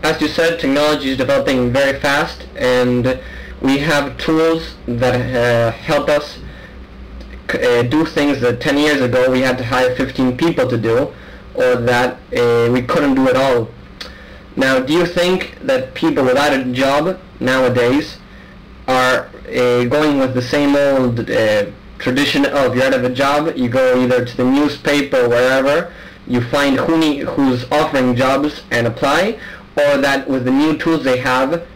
as you said, technology is developing very fast, and we have tools that help us do things that 10 years ago we had to hire 15 people to do, or that we couldn't do at all. Now, do you think that people without a job nowadays are going with the same old tradition of you're out of a job, you go either to the newspaper or wherever, you find who's offering jobs and apply, or that with the new tools they have,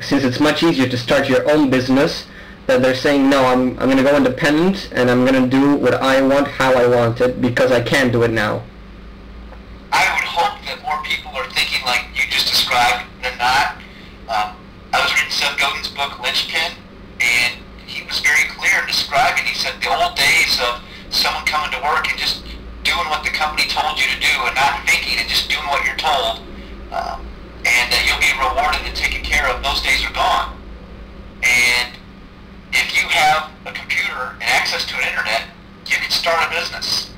since it's much easier to start your own business, that they're saying, no, I'm going to go independent and I'm going to do what I want, how I want it, because I can do it now? I would hope that more people are thinking like you just described than not. I was reading Seth Godin's book, Lynchpin, and he was very clear in describing, he said the old days of someone coming to work and just doing what the company told you to do and not thinking and just doing what you're told, and that you'll be rewarded and taken care of, those days are gone. And if you have a computer and access to an internet, you can start a business.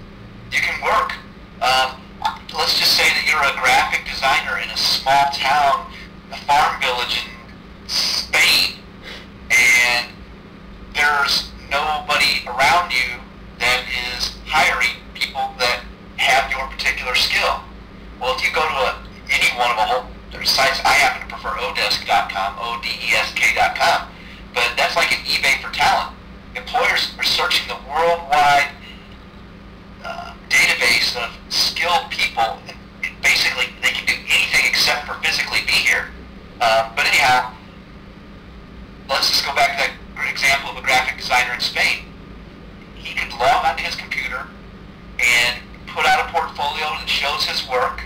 You can work. Let's just say that you're a graphic designer in a small town, a farm village in Spain, and there's nobody around you that is hiring people that have your particular skill. Well, if you go to any one of a whole, there's sites, I happen to prefer odesk.com, odesk.com, but that's like an eBay for talent. Employers are searching the worldwide database of skilled people, and basically they can do anything except for physically be here. But anyhow, let's just go back to that example of a graphic designer in Spain. He could log onto his computer and put out a portfolio that shows his work,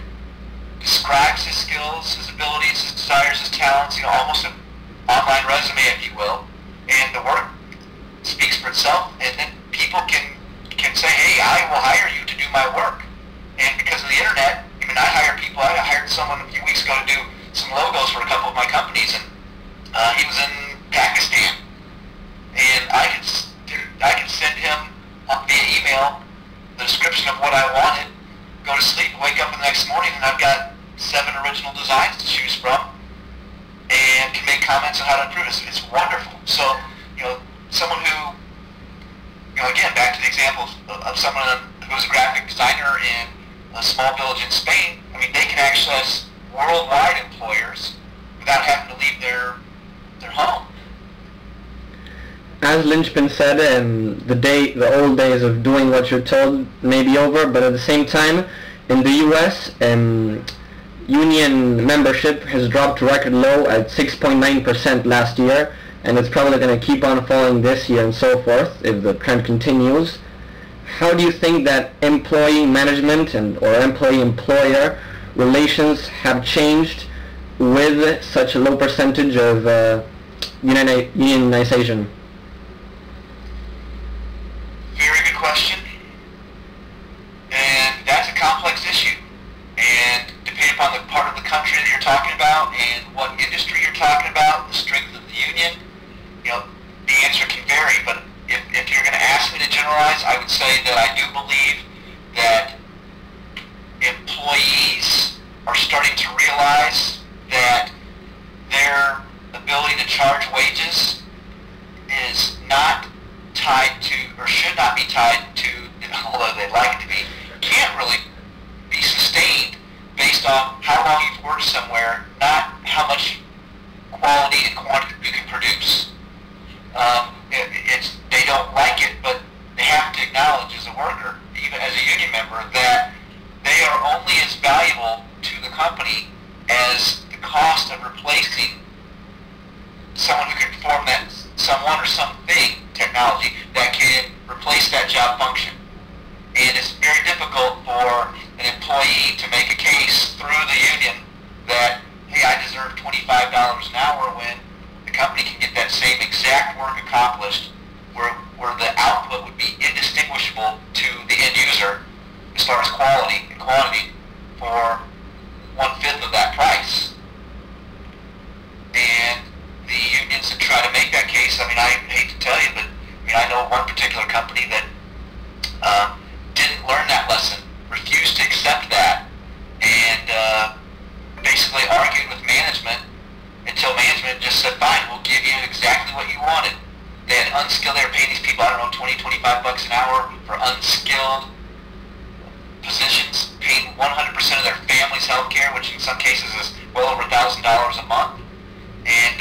describes his skills, his abilities, his desires, his talents, almost an online resume, if you will, and the work speaks for itself, and then people can say, hey, I will hire you to do my work. And because of the internet, I hire people. I hired someone a few weeks ago to do some logos for a couple of my companies, and he was in Pakistan, and I could send him via email the description of what I wanted, go to sleep, wake up the next morning, and I've got 7 original designs to choose from, and can make comments on how to improve it. It's wonderful. So, someone who, again, back to the example of someone who's a graphic designer in a small village in Spain, they can access worldwide employers without having to leave their home. As Lynchpin said, the old days of doing what you're told may be over, but at the same time, in the U.S., union membership has dropped to record low at 6.9% last year, and it's probably going to keep on falling this year and so forth if the trend continues. How do you think that employee management or employee-employer relations have changed with such a low percentage of unionization? Very good question, and that's a complex issue, and depending upon the part of the country that you're talking about and what industry you're talking about, the strength of the union, the answer can vary, but if you're going to ask me to generalize, I would say that I do believe that employees are starting to realize that their ability to charge wages is not tied to, or should not be tied to, although they'd like it to be, can't really be sustained based on how long you've worked somewhere, not how much quality and quantity you can produce. They don't like it, but they have to acknowledge as a worker, even as a union member, that they are only as valuable to the company as the cost of replacing someone who can perform that someone or something technology that can replace that job function. And it's very difficult for an employee to make a case through the union that, hey, I deserve $25 an hour when the company can get that same exact work accomplished where the output would be indistinguishable to the end user as far as quality and quantity for 1/5 of that price. And the unions that try to make that case, I hate to tell you, but I know one particular company that didn't learn that lesson, refused to accept that, and basically unskilled. They were paying these people, I don't know, 20, 25 bucks an hour for unskilled positions, paying 100% of their family's health care, which in some cases is well over $1,000 a month. And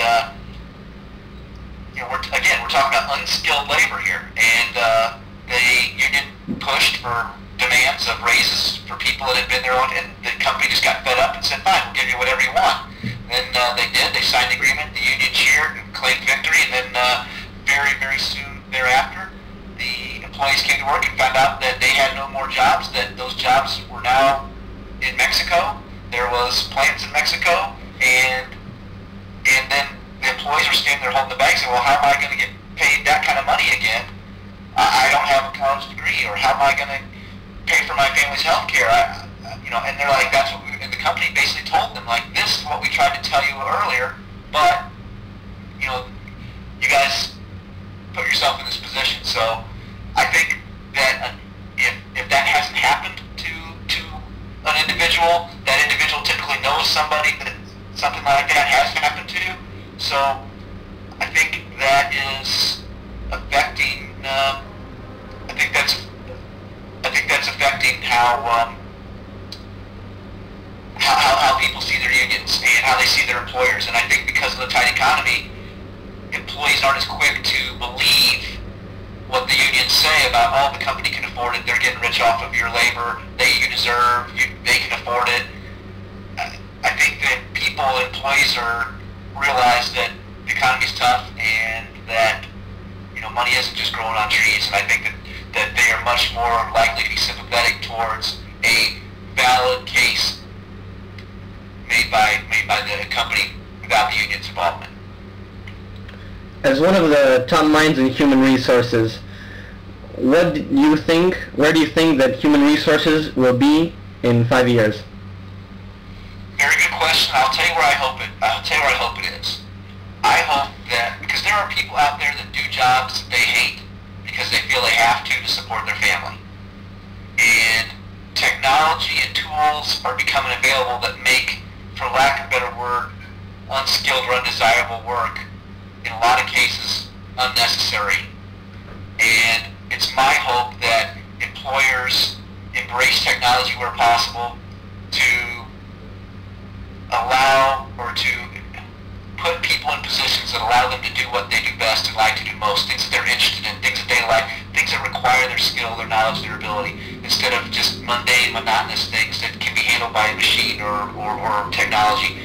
we're talking about unskilled labor here, and the union pushed for demands of raises for people that had been there, and the company just got fed up and said, fine, we'll give you whatever you want. Then they did. They signed the agreement. The union cheered and claimed victory, and then very, very soon thereafter, the employees came to work and found out that they had no more jobs, that those jobs were now in Mexico. There was plants in Mexico, and then the employees were standing there holding the bag saying, well, how am I going to get paid that kind of money again? I don't have a college degree, or how am I going to pay for my family's health care? And they're like, that's what and the company basically told them, like, this is what we tried to tell you earlier, but, you guys put yourself in this position. So I think that if that hasn't happened to an individual, that individual typically knows somebody that something like that has happened to. So I think that is affecting. I think that's affecting how people see their unions and how they see their employers. And I think because of the tight economy, employees aren't as quick to believe what the unions say about, oh, the company can afford it, they're getting rich off of your labor, you deserve, they can afford it. I think that employees realize that the economy's tough and that, money isn't just growing on trees, and I think that they are much more likely to be sympathetic towards a valid case made by the company without the union's involvement. As one of the top minds in human resources, where do you think that human resources will be in 5 years? Very good question. I'll tell you where I hope it is. I hope that, because there are people out there that do jobs they hate because they feel they have to support their family. And technology and tools are becoming available that make, for lack of a better word, unskilled or undesirable work, in a lot of cases, unnecessary. And it's my hope that employers embrace technology where possible to allow or to put people in positions that allow them to do what they do best and like to do most, things that they're interested in, things that they like, things that require their skill, their knowledge, their ability, instead of just mundane, monotonous things that can be handled by a machine or technology.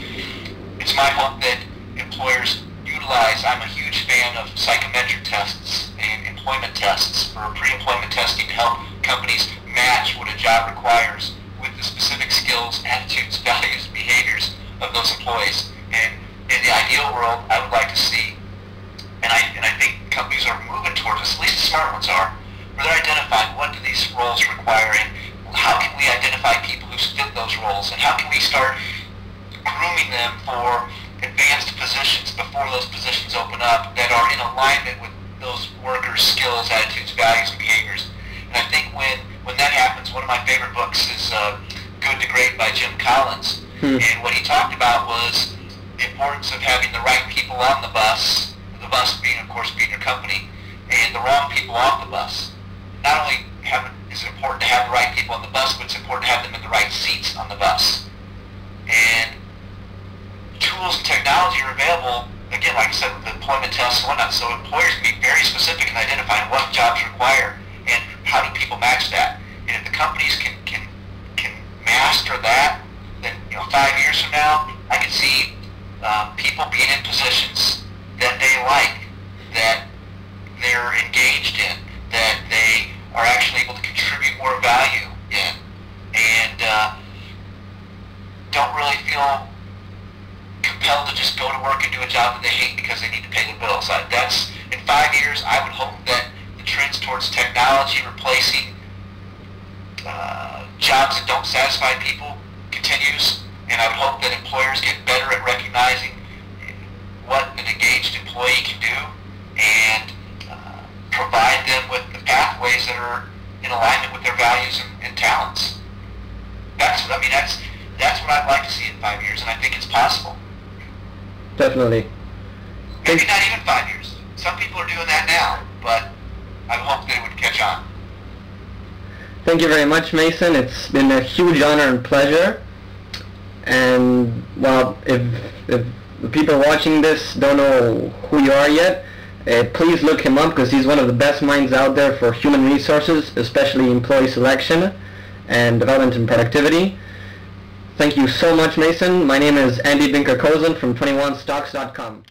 It's my hope that employers utilize, I'm a huge fan of psychometric tests and employment tests for pre-employment testing to help companies match what a job requires with the specific skills, attitudes, values, behaviors of those employees. And in the ideal world, I would like to see, and I think companies are moving towards this, at least the smart ones are, where they're identifying what do these roles require and how can we identify people who fit those roles, and how can we start grooming them for advanced positions before those positions open up that are in alignment with those workers' skills, attitudes, values, and behaviors. And I think when that happens, one of my favorite books is Good to Great by Jim Collins. And what he talked about was the importance of having the right people on the bus being, of course, being your company, and the wrong people off the bus. Not only is it important to have the right people on the bus, but it's important to have them in the right seats on the bus. And tools and technology are available, again, like I said, with the employment tests and whatnot, so employers can be very specific in identifying what jobs require and how do people match that. And if the companies can master that, then 5 years from now, I can see people being in positions that they like, that they're engaged in, that they are actually able to contribute more value in, and don't really feel compelled to just go to work and do a job that they hate because they need to pay the bills. That's, in 5 years, I would hope that the trends towards technology replacing jobs that don't satisfy people continues, and I would hope that employers get better at recognizing what an engaged employee can do and provide them with the pathways that are in alignment with their values and talents. That's what I'd like to see in 5 years, and I think it's possible. Definitely. Maybe not even 5 years. Some people are doing that now. I hope that it would catch on. Thank you very much, Mason. It's been a huge honor and pleasure. And, well, if the people watching this don't know who you are yet, please look him up, because he's one of the best minds out there for human resources, especially employee selection and development and productivity. Thank you so much, Mason. My name is Andy Binker-Cosen from 21stocks.com.